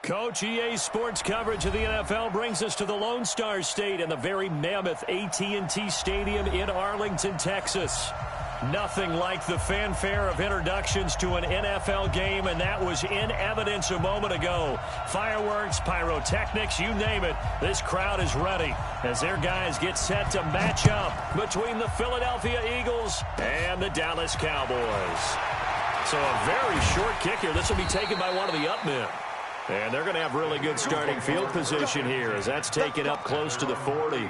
Coach, EA Sports coverage of the NFL brings us to the Lone Star State and the very mammoth AT&T Stadium in Arlington, Texas. Nothing like the fanfare of introductions to an NFL game, and that was in evidence a moment ago. Fireworks, pyrotechnics, you name it. This crowd is ready as their guys get set to match up between the Philadelphia Eagles and the Dallas Cowboys. So a very short kick here. This will be taken by one of the up men. And they're going to have really good starting field position here as that's taken up close to the 40.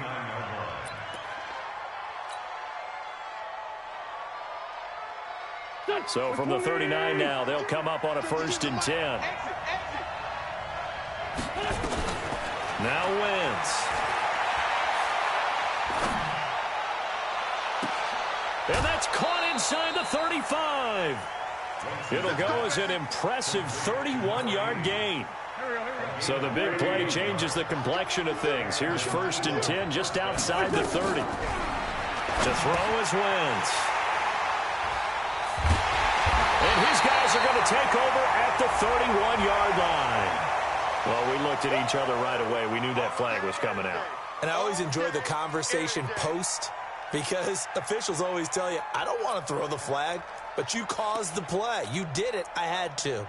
So from the 39 now, they'll come up on a 1st and 10. Now Wentz. And that's caught inside the 35. It'll go as an impressive 31-yard gain. So the big play changes the complexion of things. Here's 1st and 10 just outside the 30. To throw is Wentz. And his guys are going to take over at the 31-yard line. Well, we looked at each other right away. We knew that flag was coming out. And I always enjoy the conversation post because officials always tell you, I don't want to throw the flag, but you caused the play. You did it. I had to.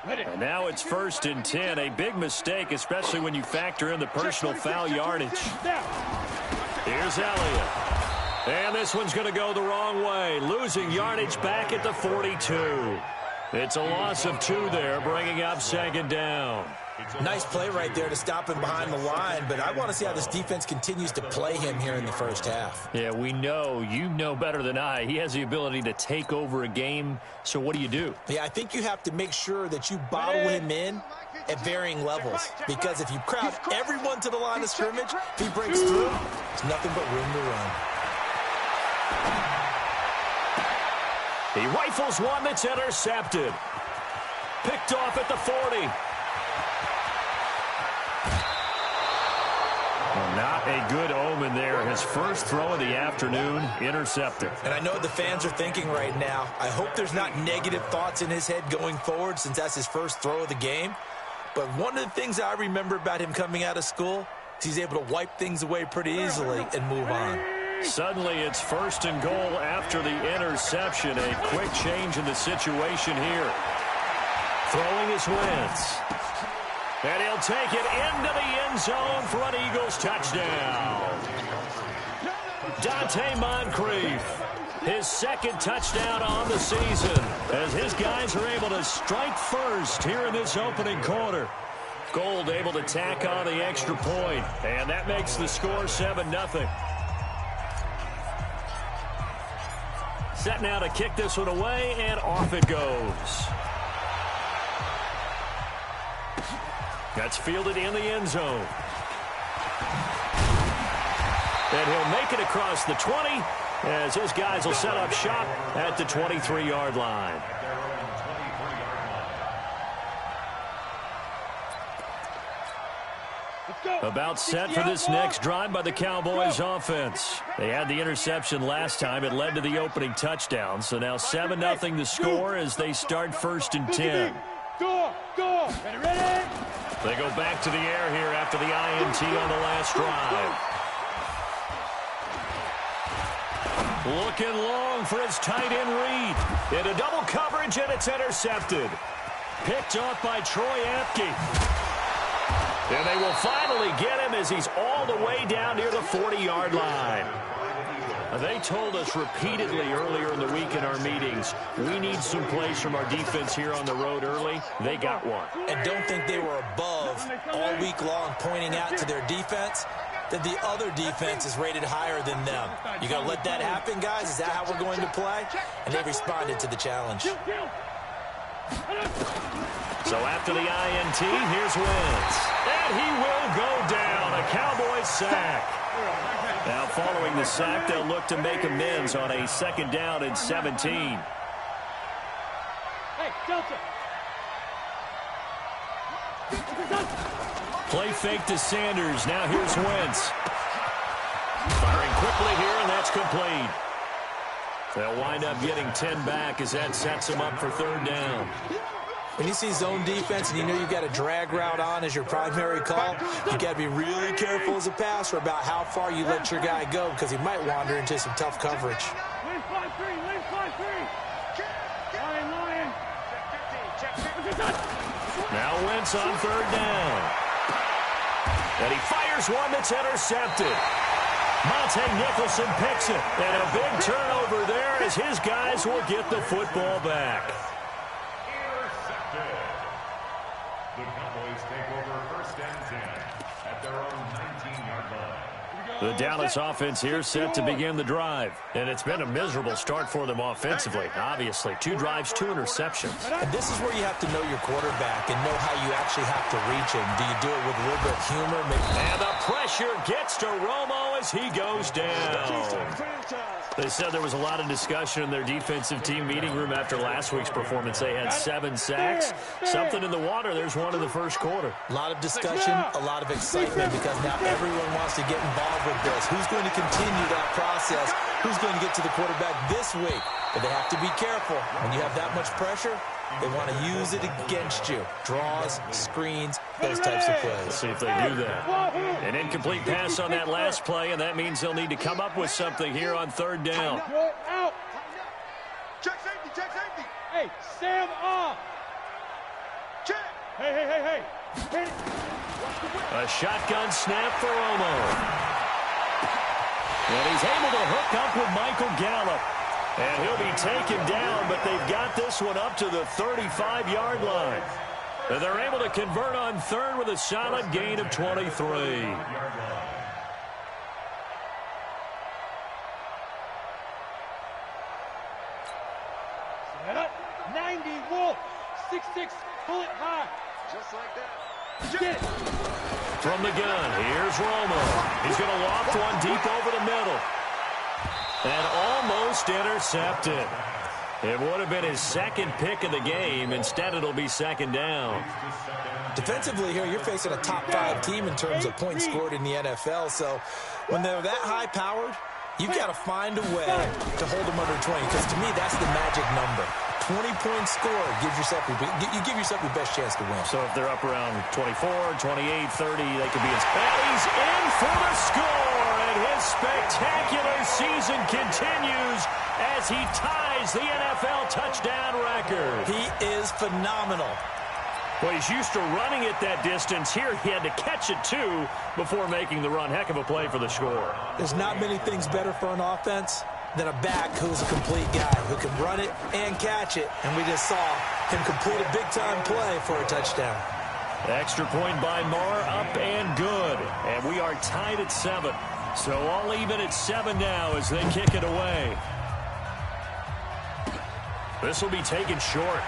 And now it's 1st and 10. A big mistake, especially when you factor in the personal foul yardage. Here's Elliott. And this one's going to go the wrong way. Losing yardage back at the 42. It's a loss of 2 there, bringing up 2nd down. Nice play right there to stop him behind the line, but I want to see how this defense continues to play him here in the first half. Yeah, we know. You know better than I. He has the ability to take over a game, so what do you do? Yeah, I think you have to make sure that you bottle him in at varying levels, because if you crowd everyone to the line of scrimmage, if he breaks through, there's nothing but room to run. He rifles one that's intercepted. Picked off at the 40. Not a good omen there. His first throw of the afternoon, intercepted. And I know what the fans are thinking right now. I hope there's not negative thoughts in his head going forward since that's his first throw of the game. But one of the things I remember about him coming out of school is he's able to wipe things away pretty easily and move on. Suddenly it's 1st and goal after the interception. A quick change in the situation here. Throwing his Wentz. And he'll take it into the end zone for an Eagles touchdown. Dante Moncrief, his 2nd touchdown on the season, as his guys are able to strike first here in this opening quarter. Gold able to tack on the extra point, and that makes the score 7-0. Set now to kick this one away, and off it goes. That's fielded in the end zone. And he'll make it across the 20 as his guys will set up shop at the 23-yard line. About set for this next drive by the Cowboys offense. They had the interception last time. It led to the opening touchdown. So now 7-0 the score as they start 1st and 10. Go! Ready? They go back to the air here after the INT on the last drive. Looking long for his tight end Reed. Into double coverage, and it's intercepted. Picked off by Troy Apke. And they will finally get him as he's all the way down near the 40-yard line. They told us repeatedly earlier in the week in our meetings, we need some plays from our defense here on the road early. They got one. And don't think they were above all week long pointing out to their defense that the other defense is rated higher than them. You got to let that happen, guys? Is that how we're going to play? And they responded to the challenge. So after the INT, here's Wentz. And he will go down. A Cowboys sack. Now following the sack, they'll look to make amends on a 2nd down and 17. Hey, Delta. Play fake to Sanders. Now here's Wentz. Firing quickly here, and that's complete. They'll wind up getting 10 back as that sets them up for third down. When you see zone defense and you know you've got a drag route on as your primary call, you got to be really careful as a passer about how far you let your guy go because he might wander into some tough coverage. Now Wentz on third down. And he fires one that's intercepted. Monte Nicholson picks it. And a big turnover there as his guys will get the football back. Intercepted. The Cowboys take over first and 10 at their own 19-yard line. The Dallas offense here set to begin the drive. And it's been a miserable start for them offensively. Obviously, 2 drives, 2 interceptions. And this is where you have to know your quarterback and know how you actually have to reach him. Do you do it with a little bit of humor? And the pressure gets to Romo as he goes down. They said there was a lot of discussion in their defensive team meeting room after last week's performance. They had 7 sacks. Something in the water. There's one in the first quarter. A lot of discussion, a lot of excitement because now everyone wants to get involved with this. Who's going to continue that process? Who's going to get to the quarterback this week? But they have to be careful. When you have that much pressure, they want to use it against you. Draws, screens, those types of plays. Let's see if they do that. An incomplete pass on that last play, and that means they'll need to come up with something here on third down. Out. Check safety. Hey, Sam off. Check. Hey. Hit it. A shotgun snap for Romo. And he's able to hook up with Michael Gallup. And he'll be taken down, but they've got this one up to the 35-yard line. And they're able to convert on third with a solid gain of 23. 90 Wolf. 6'6", pull it high. Just like that. Get it. From the gun, here's Romo. He's going to loft one deep over the middle. And almost intercepted. It would have been his second pick of the game. Instead, it'll be second down. Defensively here, you're facing a top-5 team in terms of points scored in the NFL. So when they're that high-powered, you've got to find a way to hold them under 20. Because to me, that's the magic number. 20-point score gives yourself you give yourself your best chance to win. So if they're up around 24, 28, 30, they could be in. And he's in for the score, and his spectacular season continues as he ties the NFL touchdown record. He is phenomenal. Well, he's used to running it that distance. Here he had to catch it, too, before making the run. Heck of a play for the score. There's not many things better for an offense than a back who's a complete guy who can run it and catch it. And we just saw him complete a big-time play for a touchdown. Extra point by Marr, up and good. And we are tied at 7. So all even at 7 now as they kick it away. This will be taken short.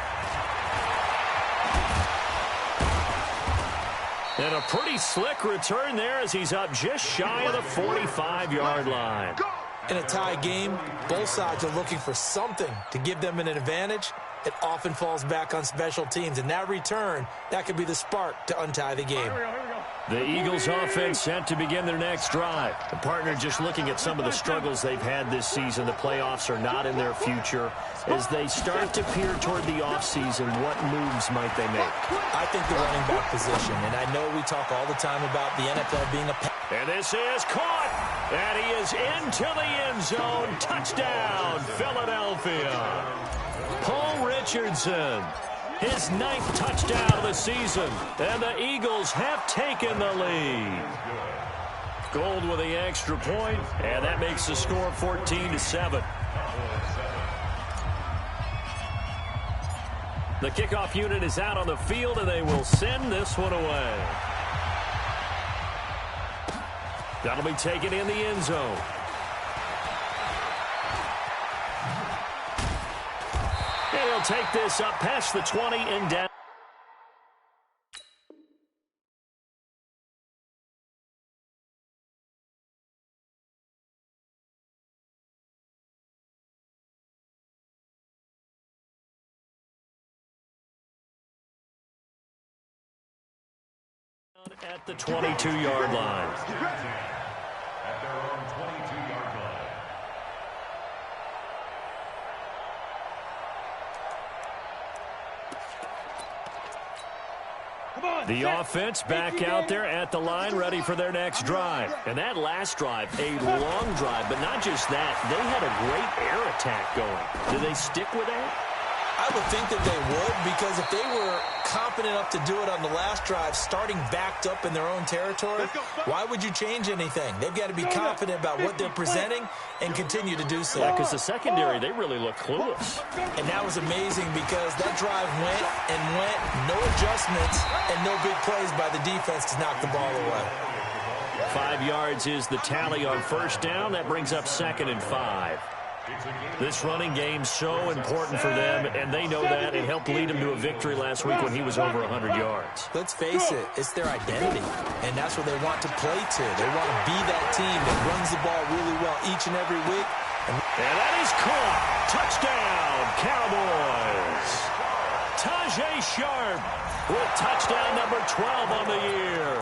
And a pretty slick return there as he's up just shy of the 45-yard line. In a tie game, both sides are looking for something to give them an advantage. It often falls back on special teams. And that return, that could be the spark to untie the game. The Eagles offense set to begin their next drive. The partner just looking at some of the struggles they've had this season. The playoffs are not in their future. As they start to peer toward the offseason, what moves might they make? I think the running back position. And I know we talk all the time about the NFL being a... And this is caught. And he is into the end zone. Touchdown, Philadelphia. Paul Richardson, his 9th touchdown of the season. And the Eagles have taken the lead. Gold with the extra point, and that makes the score 14-7. The kickoff unit is out on the field, and they will send this one away. That'll be taken in the end zone. And he'll take this up past the 20 and down. At the 22-yard line. At their own 22-yard line. The offense back out there at the line, ready for their next drive. And that last drive, a long drive, but not just that. They had a great air attack going. Do they stick with that? I would think that they would, because if they were confident enough to do it on the last drive, starting backed up in their own territory, why would you change anything? They've got to be confident about what they're presenting and continue to do so. Yeah, because the secondary, they really look clueless. And that was amazing because that drive went and went, no adjustments, and no big plays by the defense to knock the ball away. 5 yards is the tally on first down. That brings up 2nd and 5. This running game so important for them, and they know that. It helped lead them to a victory last week when he was over 100 yards. Let's face it, it's their identity, and that's what they want to play to. They want to be that team that runs the ball really well each and every week. And that is caught. Touchdown, Cowboys. Tajay Sharp with touchdown number 12 on the year,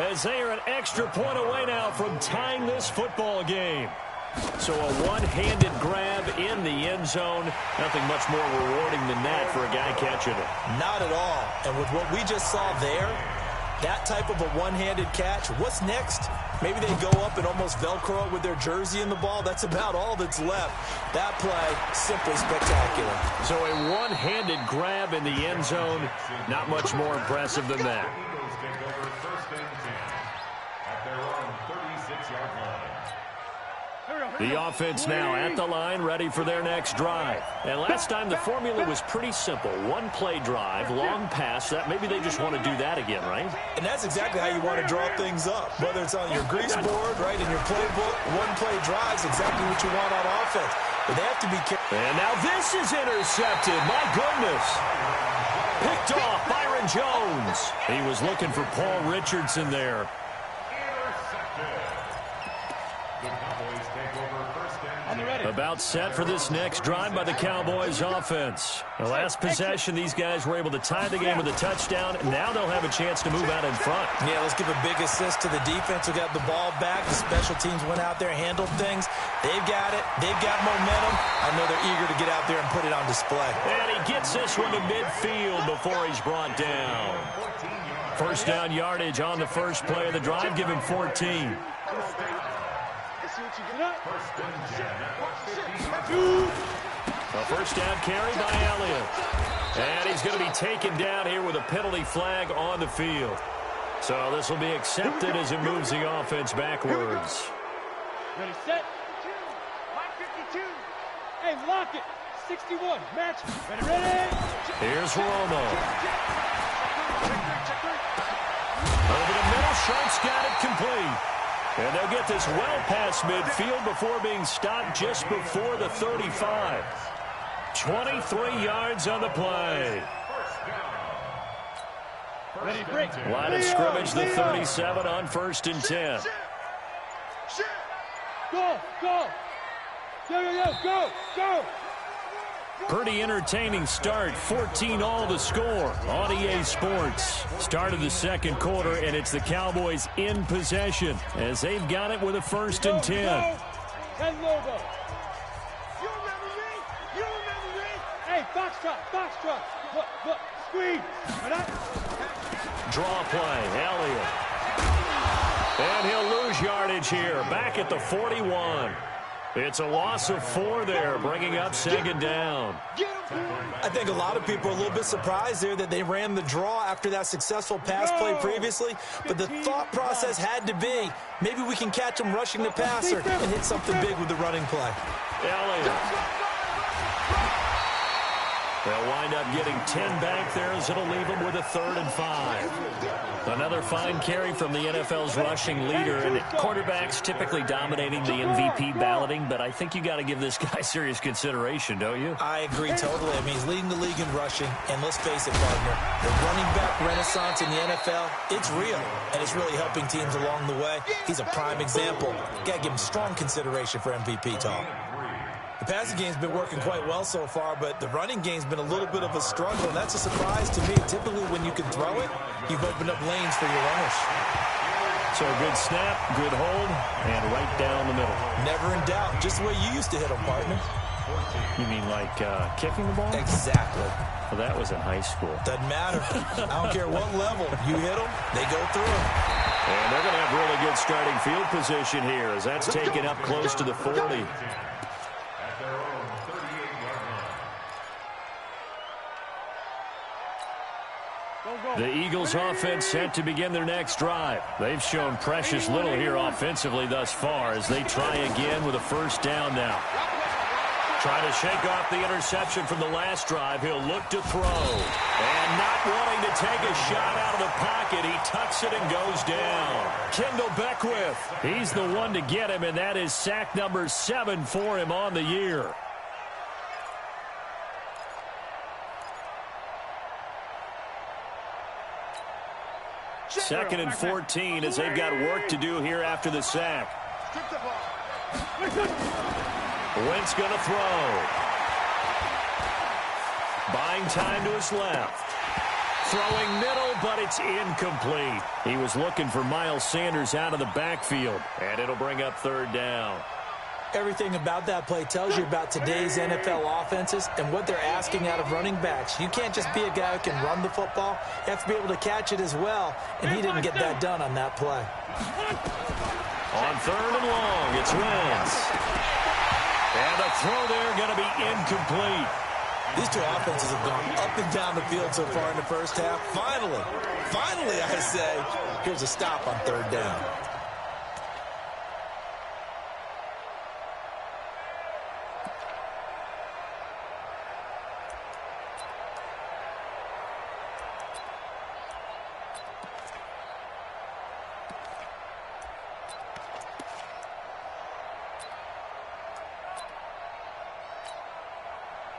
as they are an extra point away now from tying this football game. So a one-handed grab in the end zone. Nothing much more rewarding than that for a guy catching it. Not at all. And with what we just saw there, that type of a one-handed catch, what's next? Maybe they go up and almost Velcro with their jersey in the ball. That's about all that's left. That play, simply spectacular. So a one-handed grab in the end zone. Not much more impressive than that. The offense now at the line, ready for their next drive. And last time the formula was pretty simple. One-play drive, long pass. That maybe they just want to do that again, right? And that's exactly how you want to draw things up. Whether it's on your grease board, right, in your playbook, one-play drives exactly what you want on offense. But they have to be careful. And now this is intercepted. My goodness. Picked off Byron Jones. He was looking for Paul Richardson there. About set for this next drive by the Cowboys offense. The last possession, these guys were able to tie the game with a touchdown. Now they'll have a chance to move out in front. Yeah, let's give a big assist to the defense who got the ball back. The special teams went out there, handled things. They've got it. They've got momentum. I know they're eager to get out there and put it on display. And he gets this one to midfield before he's brought down. First down yardage on the first play of the drive. Give him 14. A first down carry by Elliott. And he's going to be taken down here with a penalty flag on the field. So this will be accepted as it moves the offense backwards. Ready, set. 52. Hey, lock it. 61. Match. Ready. Here's Romo. Over the middle. Sharp's got it complete. And they'll get this well past midfield before being stopped just before the 35. 23 yards on the play. Ready, break. Line of scrimmage, the 37 on 1st and 10. Go. Go. Pretty entertaining start. 14-all the score on EA Sports. Start of the second quarter, and it's the Cowboys in possession as they've got it with a 1st and 10. 10 logo. You remember me? Hey, box truck. Look, squeeze. Draw play, Elliott. And he'll lose yardage here. Back at the 41. It's a loss of 4 there, bringing up 2nd down. I think a lot of people are a little bit surprised there that they ran the draw after that successful pass play previously. But the thought process had to be, maybe we can catch him rushing the passer and hit something big with the running play. Elliott. They'll wind up getting 10 back there as it'll leave them with a 3rd and 5. Another fine carry from the NFL's rushing leader, and quarterbacks typically dominating the MVP balloting, but I think you got to give this guy serious consideration, don't you? I agree totally. I mean, he's leading the league in rushing, and let's face it, partner, the running back renaissance in the NFL, it's real, and it's really helping teams along the way. He's a prime example. Got to give him strong consideration for MVP talk. The passing game's been working quite well so far, but the running game's been a little bit of a struggle, and that's a surprise to me. Typically, when you can throw it, you've opened up lanes for your runners. So a good snap, good hold, and right down the middle. Never in doubt. Just the way you used to hit them, partner. You mean like kicking the ball? Exactly. Well, that was in high school. Doesn't matter. I don't care what level. You hit them, they go through them. And they're going to have really good starting field position here as that's taken up close to the 40. At their own 38-yard line. The Eagles offense set to begin their next drive. They've shown precious little here offensively thus far as they try again with a first down now. Trying to shake off the interception from the last drive. He'll look to throw. And not wanting to take a shot out of the pocket, he tucks it and goes down. Kendall Beckwith, he's the one to get him, and that is sack number 7 for him on the year. Second and 14 as they've got work to do here after the sack. Wentz going to throw. Buying time to his left. Throwing middle, but it's incomplete. He was looking for Miles Sanders out of the backfield, and it'll bring up third down. Everything about that play tells you about today's NFL offenses and what they're asking out of running backs. You can't just be a guy who can run the football. You have to be able to catch it as well, and he didn't get that done on that play. On third and long, it's Wentz. And the throw there going to be incomplete. These two offenses have gone up and down the field so far in the first half. Finally, I say, here's a stop on third down.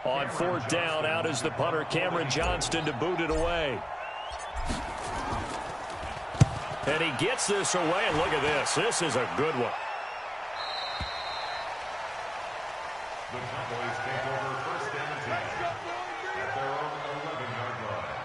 On fourth down, out is the punter, Cameron Johnston, to boot it away. And he gets this away, and look at this. This is a good one. The Cowboys take over first and 10 at their own 11-yard line.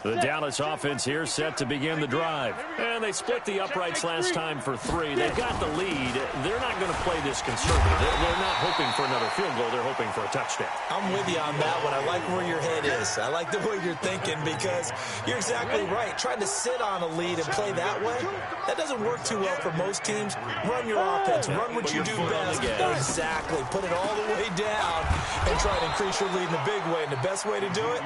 The Dallas offense here set to begin the drive. And they split the uprights last time for 3. They've got the lead. They're not going to play this conservative. They're not hoping for another field goal. They're hoping for a touchdown. I'm with you on that one. I like where your head is. I like the way you're thinking because you're exactly right. Trying to sit on a lead and play that way, that doesn't work too well for most teams. Run your offense. Run what you do best. Exactly. Put it all the way down and try to increase your lead in a big way. And the best way to do it,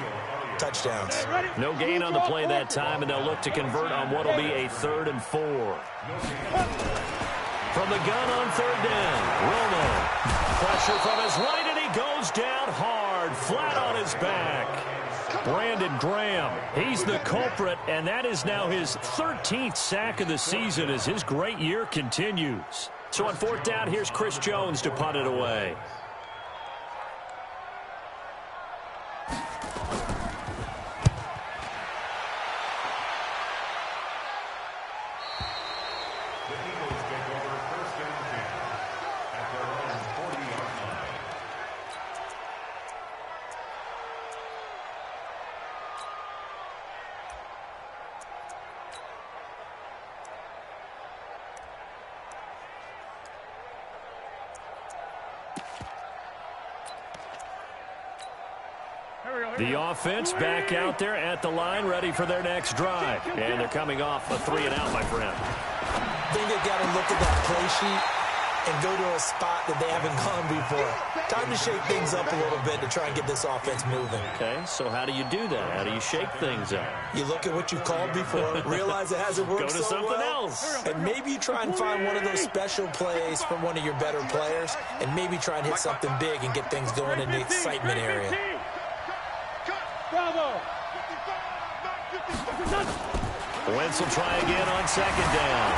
touchdowns. No gain on the play that time, and they'll look to convert on what will be a 3rd and 4. From the gun on third down, Romo. Pressure from his right, and he goes down hard, flat on his back. Brandon Graham, he's the culprit, and that is now his 13th sack of the season as his great year continues. So on fourth down, here's Chris Jones to punt it away. The offense back out there at the line, ready for their next drive. And they're coming off a 3-and-out, my friend. I think they've got to look at that play sheet and go to a spot that they haven't gone before. Time to shake things up a little bit to try and get this offense moving. Okay, so how do you do that? How do you shake things up? You look at what you called before, realize it hasn't worked so well. Go to something else. And maybe you try and find one of those special plays from one of your better players, and maybe try and hit something big and get things going in the excitement area. Bravo. Wentz will try again on second down.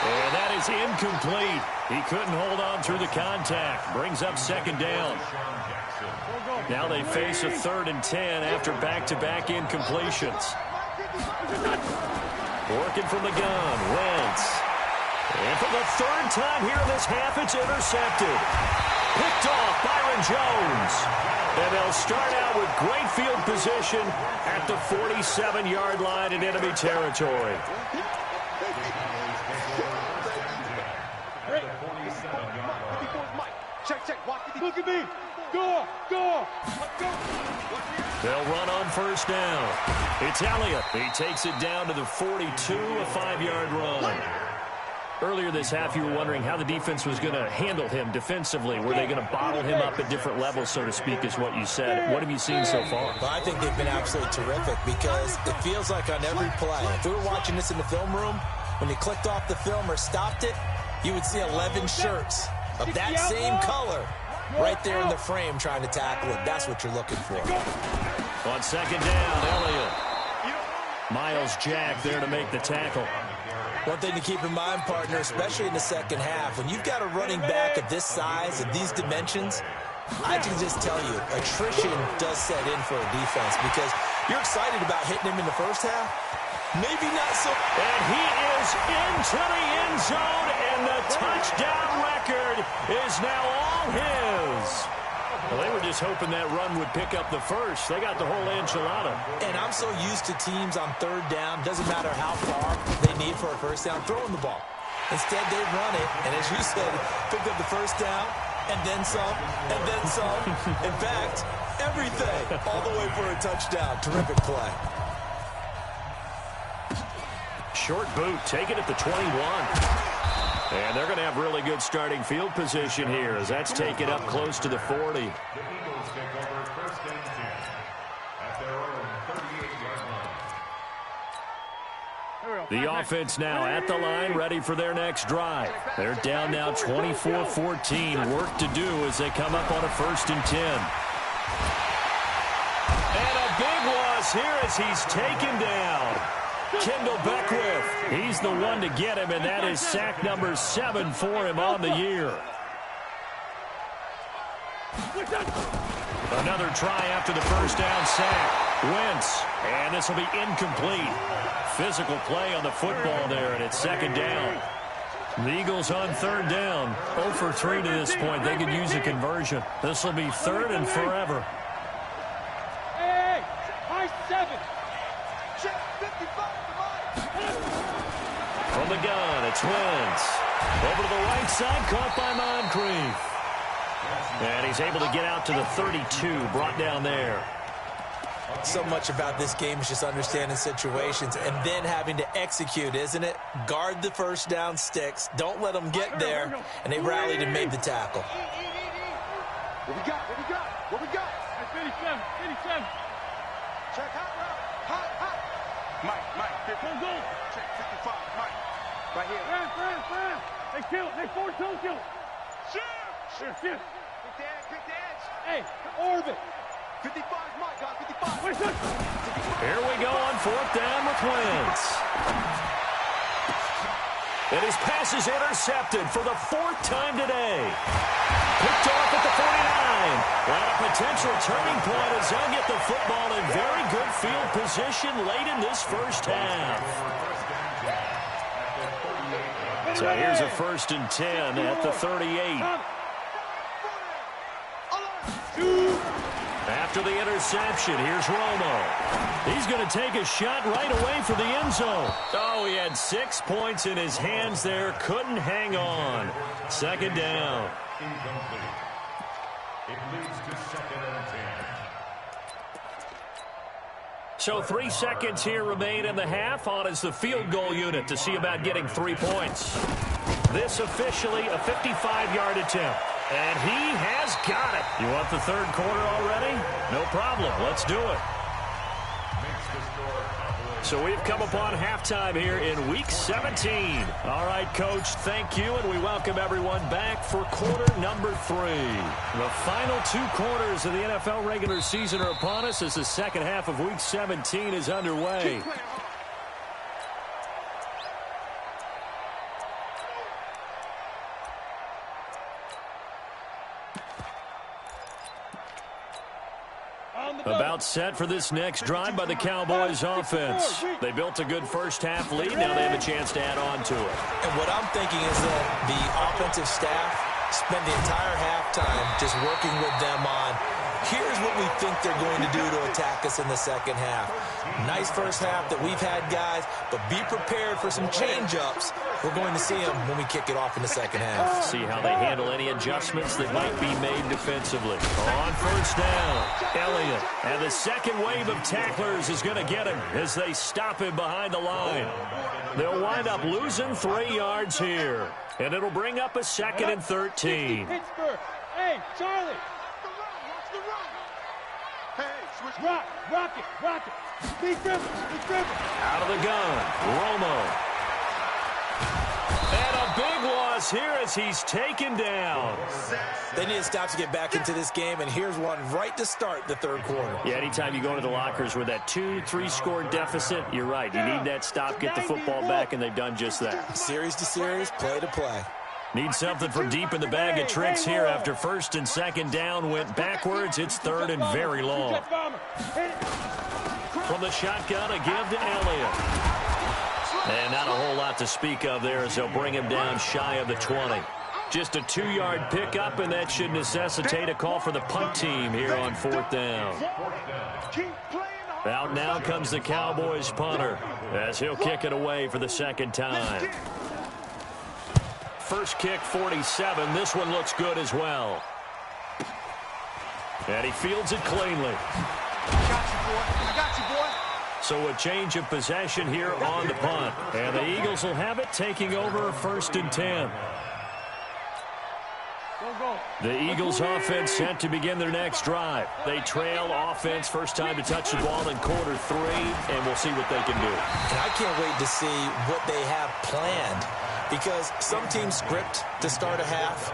And that is incomplete. He couldn't hold on through the contact. Brings up second down. Now they face a 3rd and 10 after back-to-back incompletions. Working from the gun, Wentz. And for the 3rd time here in this half, it's intercepted. Picked off Byron Jones. And they'll start out now with great field position at the 47-yard line in enemy territory. Look at me. Go. They'll run on first down. It's Elliott. He takes it down to the 42, a 5-yard run. Earlier this half, you were wondering how the defense was going to handle him defensively. Were they going to bottle him up at different levels, so to speak, is what you said. What have you seen so far? Well, I think they've been absolutely terrific because it feels like on every play, if we were watching this in the film room, when you clicked off the film or stopped it, you would see 11 shirts of that same color right there in the frame trying to tackle it. That's what you're looking for. On second down, Elliott. Miles Jack there to make the tackle. One thing to keep in mind, partner, especially in the second half, when you've got a running back of this size, of these dimensions, I can just tell you, attrition does set in for a defense because you're excited about hitting him in the first half. Maybe not so. And he is into the end zone, and the touchdown record is now all his. Well, they were just hoping that run would pick up the first. They got the whole enchilada. And I'm so used to teams on third down, doesn't matter how far they need for a first down, throwing the ball. Instead, they run it, and as you said, picked up the first down, and then some, and then some. In fact, everything, all the way for a touchdown. Terrific play. Short boot, take it at the 21. And they're going to have really good starting field position here as that's taken up close to the 40. The Eagles take over first and 10 at their own 38-yard line. The offense now at the line, ready for their next drive. They're down now 24-14. Work to do as they come up on a first and 10. And a big loss here as he's taken down. Kendall Beckwith, he's the one to get him, and that is sack number 7 for him on the year. Another try after the first down sack. Wentz, and this will be incomplete. Physical play on the football there, and it's second down. The Eagles on third down. 0 for 3 to this point. They could use a conversion. This will be third and forever. Hey, high 7. From the gun, it's Wentz. Over to the right side, caught by Moncrief. And he's able to get out to the 32, brought down there. So much about this game is just understanding situations and then having to execute, isn't it? Guard the first down sticks. Don't let them get there. And they rallied and made the tackle. What we got? Finish them. Check hot. Mike. Go. Check 55, Mike. Right here. Fran. They kill. They force two kill. Shoot. Quick dance. Hey, orbit. 55, Mike. Got 55. Wait, Here we go on fourth down with Wentz. And his pass is intercepted for the 4th time today. Picked off at the 49. And a potential turning point as they'll get the football in very good field position late in this first half. So here's a first and 10 at the 38. After the interception, here's Romo. He's going to take a shot right away for the end zone. Oh, he had 6 points in his hands there. Couldn't hang on. Second down. Incomplete. It leads to second and 10. So 3 seconds here remain in the half. On is the field goal unit to see about getting 3 points. This officially a 55-yard attempt. And he has got it. You want the third quarter already? No problem. Let's do it. So we've come upon halftime here in Week 17. All right, Coach, thank you, and we welcome everyone back for quarter number 3. The final 2 quarters of the NFL regular season are upon us as the second half of Week 17 is underway. About set for this next drive by the Cowboys offense. They built a good first half lead. Now they have a chance to add on to it. And what I'm thinking is that the offensive staff spend the entire halftime just working with them on Here's what we think they're going to do to attack us in the second half. Nice first half that we've had, guys, but be prepared for some change-ups. We're going to see them when we kick it off in the second half. See how they handle any adjustments that might be made defensively. On first down, Elliott. And the second wave of tacklers is going to get him as they stop him behind the line. They'll wind up losing 3 yards here. And it'll bring up a 2nd and 13. Pittsburgh. Hey, Charlie. Rock it. Be dribble. Out of the gun, Romo. And a big loss here as he's taken down. They need to stop to get back into this game, and here's one right to start the third quarter. Yeah, anytime you go into the lockers with that 2-3 score deficit, you're right. You need that stop, get the football back, and they've done just that. Series to series, play to play. Need something from deep in the bag of tricks here after 1st and 2nd down went backwards. It's 3rd and very long. From the shotgun, a give to Elliott. And not a whole lot to speak of there as they'll bring him down shy of the 20. Just a 2-yard pickup, and that should necessitate a call for the punt team here on 4th down. Out now comes the Cowboys punter as he'll kick it away for the 2nd time. First kick, 47. This one looks good as well. And he fields it cleanly. I got you, boy. So a change of possession here on the punt. And the Eagles will have it, taking over 1st and 10. The Eagles offense set to begin their next drive. They trail offense, first time to touch the ball in quarter 3, and we'll see what they can do. And I can't wait to see what they have planned, because some teams script to start a half.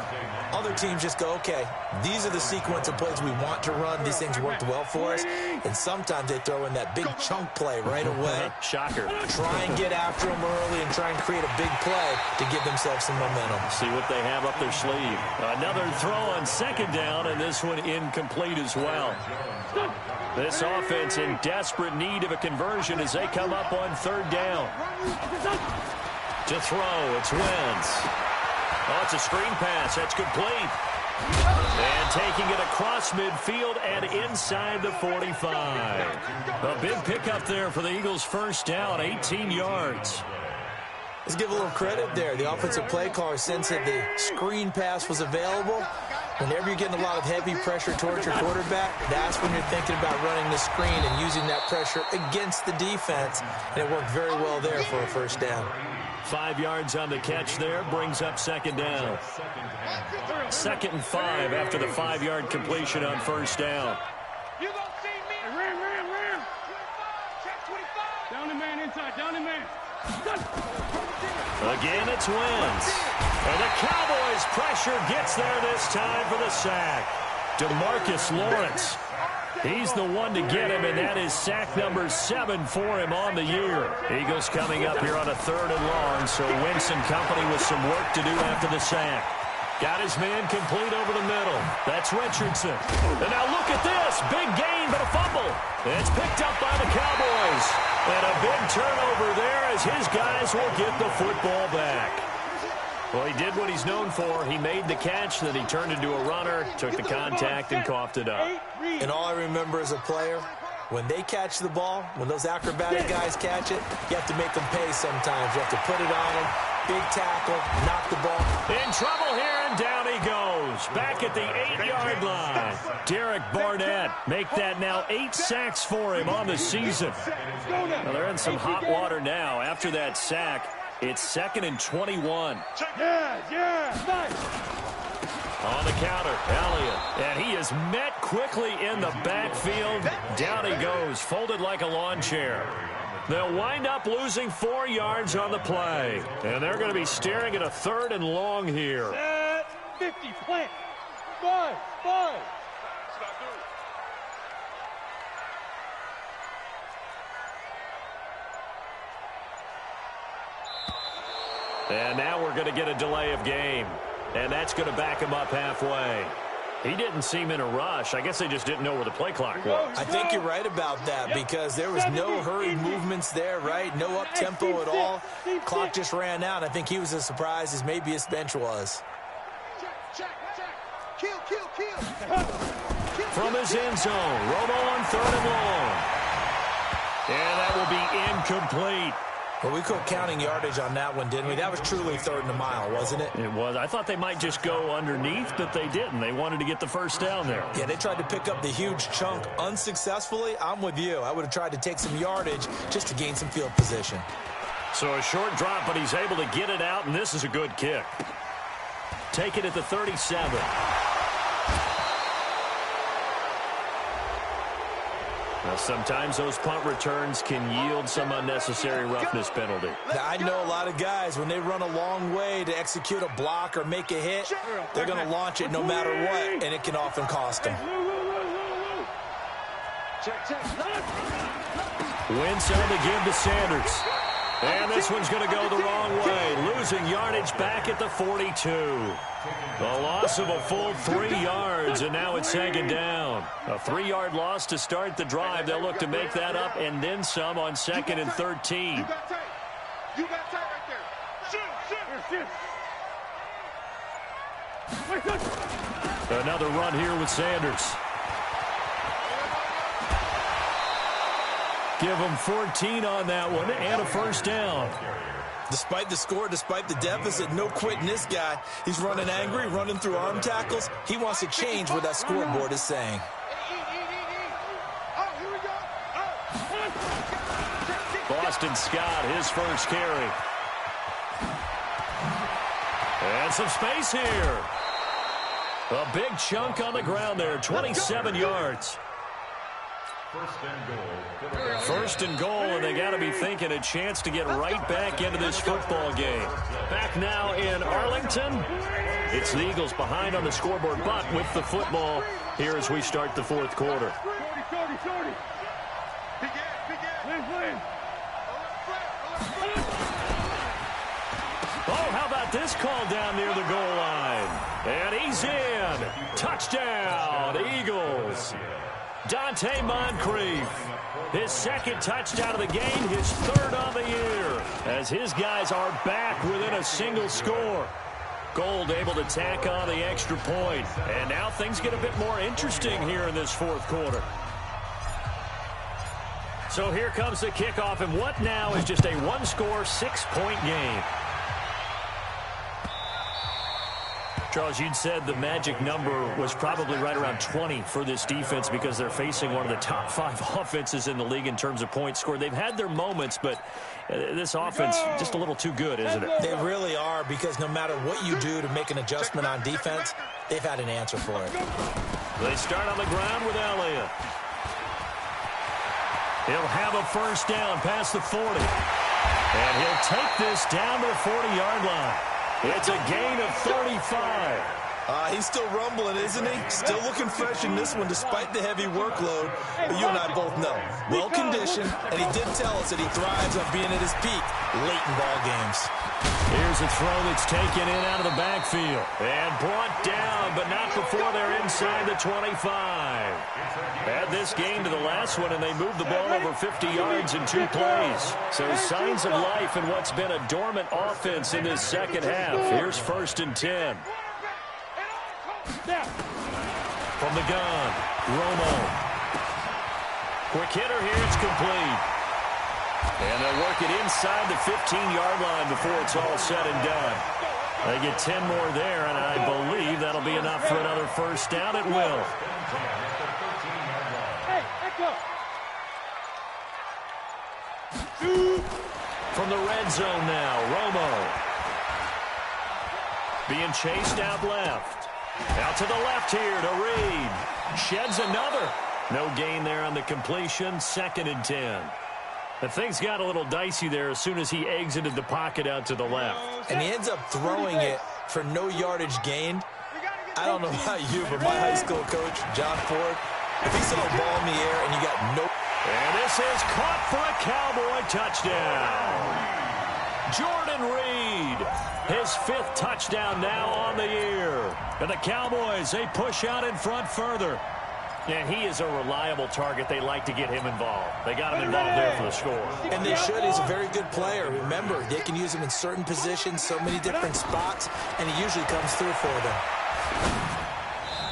Other teams just go, okay, these are the sequence of plays we want to run. These things worked well for us. And sometimes they throw in that big chunk play right away. Shocker. Try and get after them early and try and create a big play to give themselves some momentum. See what they have up their sleeve. Another throw on 2nd down, and this one incomplete as well. This offense in desperate need of a conversion as they come up on 3rd down. To throw, it's Wentz. Oh, it's a screen pass. That's complete. And taking it across midfield and inside the 45. A big pickup there for the Eagles' first down, 18 yards. Let's give a little credit there. The offensive play caller sensed that the screen pass was available. Whenever you're getting a lot of heavy pressure towards your quarterback, that's when you're thinking about running the screen and using that pressure against the defense. And it worked very well there for a first down. 5 yards on the catch there, brings up 2nd down. 2nd and 5 after the 5-yard completion on 1st down. You gonna see me? Ram. Check 25. Down the man inside, down the man. Again, it's Wentz. And the Cowboys' pressure gets there this time for the sack. DeMarcus Lawrence. He's the one to get him, and that is sack number 7 for him on the year. Eagles coming up here on a 3rd and long, so Wentz and company with some work to do after the sack. Got his man complete over the middle. That's Richardson. And now look at this. Big gain, but a fumble. It's picked up by the Cowboys. And a big turnover there as his guys will get the football back. Well, he did what he's known for. He made the catch, then he turned into a runner, took the contact, and coughed it up. And all I remember as a player, when they catch the ball, when those acrobatic guys catch it, you have to make them pay sometimes. You have to put it on them. Big tackle, knock the ball. In trouble here, and down he goes. Back at the 8-yard line. Derek Barnett make that now 8 sacks for him on the season. Well, they're in some hot water now. After that sack, it's 2nd and 21. Nice. On the counter, Elliott. And he is met quickly in the backfield. Down he goes, folded like a lawn chair. They'll wind up losing 4 yards on the play. And they're going to be staring at a 3rd and long here. 50, plant. 5. And now we're going to get a delay of game. And that's going to back him up halfway. He didn't seem in a rush. I guess they just didn't know where the play clock was. I think you're right about that because there was no hurried movements there, right? No up-tempo at all. Clock just ran out. I think he was as surprised as maybe his bench was. Check. Kill. from his end zone. Romo on 3rd and long. And that will be incomplete. Well, we quit counting yardage on that one, didn't we? That was truly 3rd and a mile, wasn't it? It was. I thought they might just go underneath, but they didn't. They wanted to get the first down there. Yeah, they tried to pick up the huge chunk unsuccessfully. I'm with you. I would have tried to take some yardage just to gain some field position. So a short drop, but he's able to get it out, and this is a good kick. Take it at the 37. Now, sometimes those punt returns can yield some unnecessary roughness penalty. Now, I know a lot of guys, when they run a long way to execute a block or make a hit, they're going to launch it no matter what, and it can often cost them. Wentz on the give to Sanders. And this one's going to go the wrong way, losing yardage back at the 42. The loss of a full 3 yards, and now it's 2nd down. A 3-yard loss to start the drive. They'll look to make that up and then some on 2nd and 13. You got tight right there. Shoot. Another run here with Sanders. Give him 14 on that one and a first down. Despite the score, despite the deficit, no quitting this guy. He's running angry, running through arm tackles. He wants to change what that scoreboard is saying. Boston Scott, his first carry. And some space here. A big chunk on the ground there, 27 yards. First and goal, and they got to be thinking a chance to get right back into this football game. Back now in Arlington. It's the Eagles behind on the scoreboard, but with the football here as we start the 4th quarter. Oh, how about this call down near the goal line? And he's in. Touchdown, Eagles. Dante Moncrief, his 2nd touchdown of the game, his 3rd on the year, as his guys are back within a single score. Gold able to tack on the extra point, and now things get a bit more interesting here in this 4th quarter. So here comes the kickoff, and what now is just a 1-score, 6-point game. Charles, you'd said the magic number was probably right around 20 for this defense because they're facing one of the top 5 offenses in the league in terms of points scored. They've had their moments, but this offense just a little too good, isn't it? They really are, because no matter what you do to make an adjustment on defense, they've had an answer for it. They start on the ground with Elliott. He'll have a first down past the 40. And he'll take this down to the 40-yard line. It's a gain of 35. He's still rumbling, isn't he? Still looking fresh in this one despite the heavy workload. But you and I both know, well-conditioned, and he did tell us that he thrives on being at his peak late in ball games. Here's a throw that's taken in out of the backfield. And brought down, but not before they're inside the 25. Add this game to the last one, and they moved the ball over 50 yards in 2 plays. So signs of life in what's been a dormant offense in this second half. Here's 1st and 10. From the gun, Romo. Quick hitter here, it's complete. And they'll work it inside the 15-yard line before it's all said and done. They get 10 more there, and I believe that'll be enough for another first down. It will. From the red zone now, Romo. Being chased out left. Out to the left here to Reed. Sheds another. No gain there on the completion. 2nd and 10. But things got a little dicey there as soon as he exited the pocket out to the left. And he ends up throwing it for no yardage gained. I don't know about you, but my high school coach, John Ford, if he saw a ball in the air and you got no... And this is caught for a Cowboy touchdown. Jordan Reed, his 5th touchdown now on the year. And the Cowboys, they push out in front further. And he is a reliable target. They like to get him involved. They got him involved there for the score. And they should. He's a very good player. Remember, they can use him in certain positions, so many different spots, and he usually comes through for them.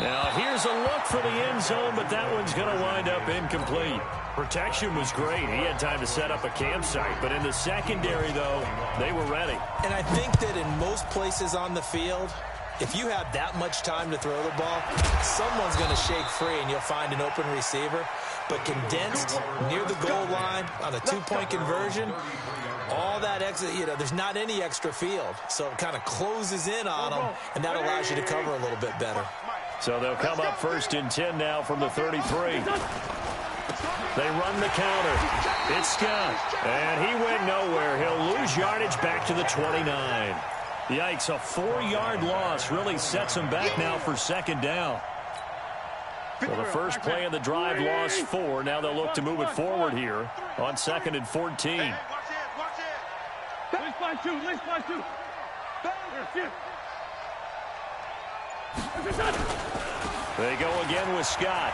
Now here's a look for the end zone, but that one's going to wind up incomplete. Protection was great. He had time to set up a campsite, but in the secondary, though, they were ready. And I think that in most places on the field, if you have that much time to throw the ball, someone's going to shake free and you'll find an open receiver. But condensed near the goal line on a two-point conversion, all that extra, there's not any extra field. So it kind of closes in on them, and that allows you to cover a little bit better. So they'll come up 1st and 10 now from the 33. They run the counter. It's Scott. And he went nowhere. He'll lose yardage back to the 29. Yikes, a 4-yard loss really sets him back now for 2nd down. Well, the first play of the drive lost 4. Now they'll look to move it forward here on 2nd and 14. They go again with Scott.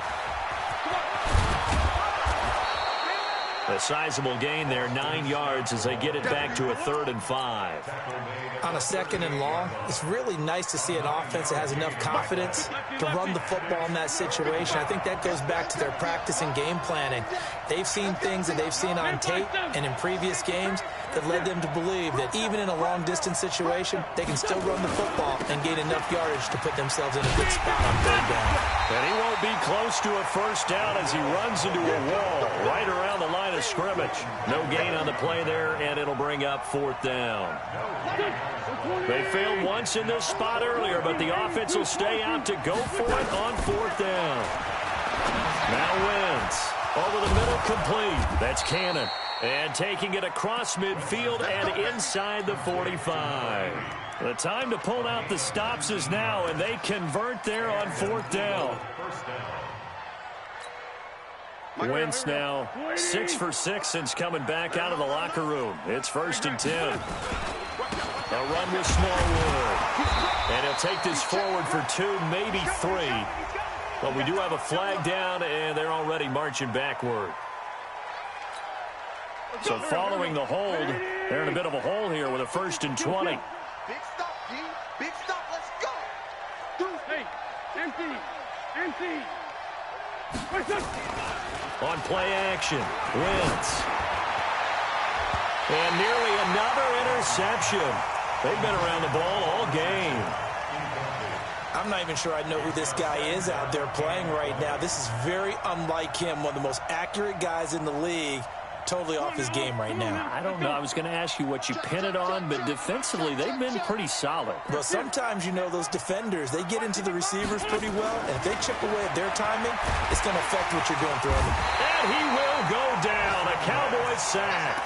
A sizable gain there, 9 yards as they get it back to a 3rd and 5. On a 2nd and long, it's really nice to see an offense that has enough confidence to run the football in that situation. I think that goes back to their practice and game planning. They've seen things that they've seen on tape and in previous games that led them to believe that even in a long-distance situation, they can still run the football and gain enough yardage to put themselves in a good spot on 3rd down. And he won't be close to a 1st down as he runs into a wall right around the line of scrimmage. No gain on the play there, and it'll bring up 4th down. They failed once in this spot earlier, but the offense will stay out to go for it on 4th down. Now Wentz over the middle, complete. That's Cannon. And taking it across midfield and inside the 45. The time to pull out the stops is now, and they convert there on 4th down. Wentz now 6 for 6 since coming back out of the locker room. It's 1st and 10. A run with Smallwood. And he'll take this forward for 2, maybe 3. But we do have a flag down, and they're already marching backward. So following the hold, they're in a bit of a hole here with a 1st and 20. Big stop, G. Big stop. Let's go. Hey, empty. On play action, Wentz. And nearly another interception. They've been around the ball all game. I'm not even sure I know who this guy is out there playing right now. This is very unlike him, one of the most accurate guys in the league. Totally off his game right now. I don't know. I was going to ask you what you pin it on, but defensively, they've been pretty solid. Well, sometimes, those defenders, they get into the receivers pretty well, and if they chip away at their timing, it's going to affect what you're doing throwing them. And he will go down. A Cowboys sack.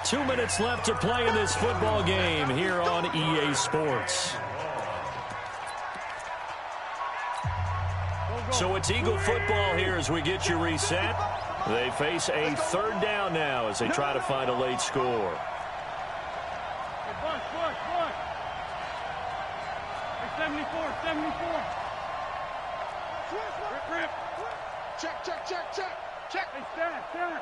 2 minutes left to play in this football game here on EA Sports. So it's Eagle football here as we get you reset. They face a 3rd down now as they try to find a late score. Hey, 74. Rip. Check. Hey, stand.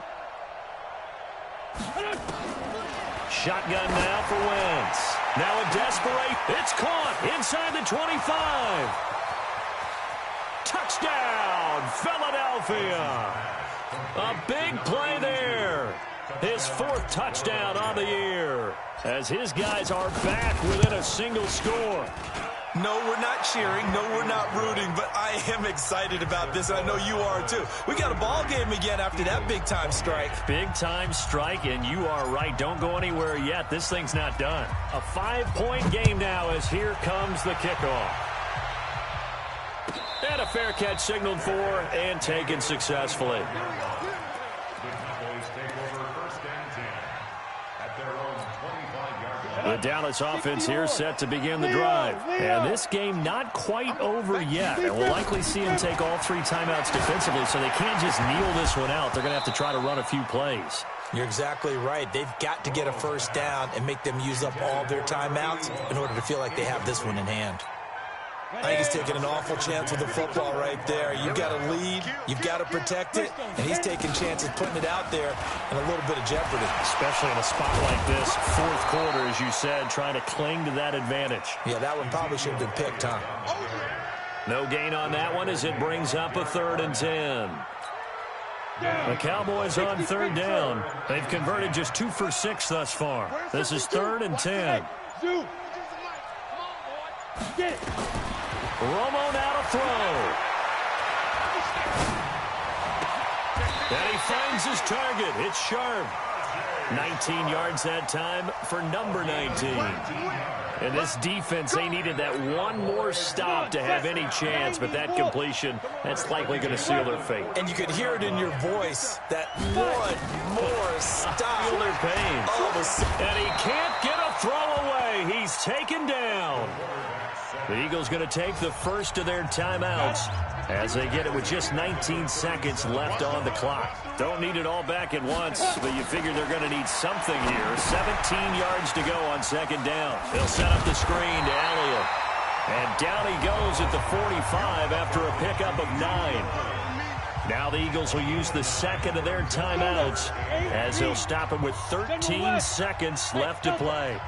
Shotgun now for Wentz. Now a desperate. It's caught inside the 25. Touchdown, Philadelphia. A big play there. His 4th touchdown on the year as his guys are back within a single score. No, we're not cheering. No, we're not rooting, but I am excited about this. I know you are, too. We got a ball game again after that big-time strike. Big-time strike, and you are right. Don't go anywhere yet. This thing's not done. A 5-point game now as here comes the kickoff. And a fair catch signaled for and taken successfully. The Dallas offense here set to begin the drive. And this game not quite over yet. And we'll likely see them take all 3 timeouts defensively, so they can't just kneel this one out. They're going to have to try to run a few plays. You're exactly right. They've got to get a 1st down and make them use up all their timeouts in order to feel like they have this one in hand. I think he's taking an awful chance with the football right there. You've got to lead, you've got to protect it, and he's taking chances putting it out there in a little bit of jeopardy. Especially in a spot like this, fourth quarter, as you said, trying to cling to that advantage. Yeah, that one probably should have been picked, huh? No gain on that one as it brings up a 3rd and 10. The Cowboys on 3rd down. They've converted just 2 for 6 thus far. This is 3rd and 10. Romo now to throw. And he finds his target. It's sharp. 19 yards that time for number 19. And this defense, they needed that one more stop to have any chance, but that completion, that's likely going to seal their fate. And you could hear it in your voice, that one more stop. Feel their pain. Oh, and he can't get a throw away. He's taken down. The Eagles going to take the first of their timeouts as they get it with just 19 seconds left on the clock. Don't need it all back at once, but you figure they're going to need something here. 17 yards to go on 2nd down. They'll set up the screen to Elliott. And down he goes at the 45 after a pickup of 9. Now the Eagles will use the second of their timeouts as they'll stop him with 13 seconds left to play.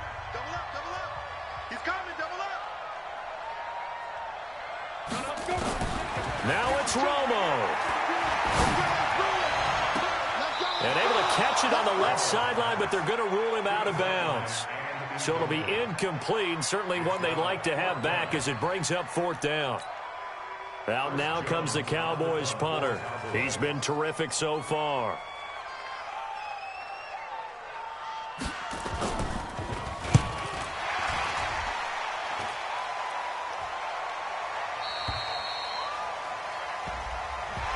Now it's Romo. And able to catch it on the left sideline, but they're going to rule him out of bounds. So it'll be incomplete. Certainly one they'd like to have back as it brings up 4th down. Out now comes the Cowboys punter. He's been terrific so far.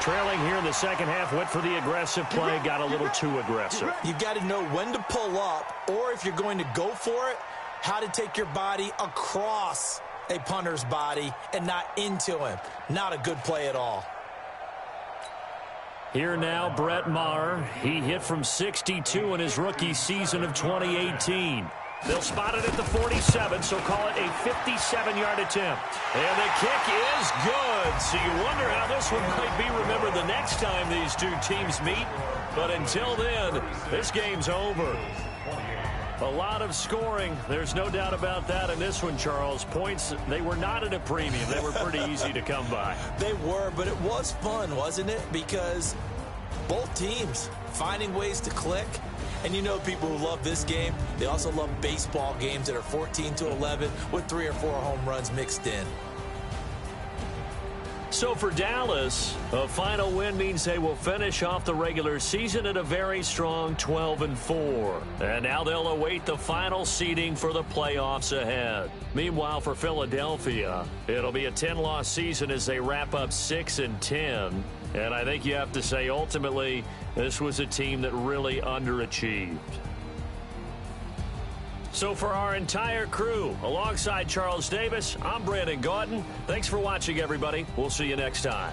Trailing here in the second half, went for the aggressive play, got a little too aggressive. You've got to know when to pull up, or if you're going to go for it, how to take your body across a punter's body and not into him. Not a good play at all. Here now, Brett Maher. He hit from 62 in his rookie season of 2018. They'll spot it at the 47, so call it a 57-yard attempt. And the kick is good. So you wonder how this one might be remembered the next time these two teams meet. But until then, this game's over. A lot of scoring. There's no doubt about that in this one, Charles. Points, they were not at a premium. They were pretty easy to come by. They were, but it was fun, wasn't it? Because both teams finding ways to click. And you know people who love this game, they also love baseball games that are 14-11 with 3 or 4 home runs mixed in. So for Dallas, a final win means they will finish off the regular season at a very strong 12-4. And now they'll await the final seeding for the playoffs ahead. Meanwhile, for Philadelphia, it'll be a 10-loss season as they wrap up 6-10. And I think you have to say, ultimately, this was a team that really underachieved. So for our entire crew, alongside Charles Davis, I'm Brandon Gaudin. Thanks for watching, everybody. We'll see you next time.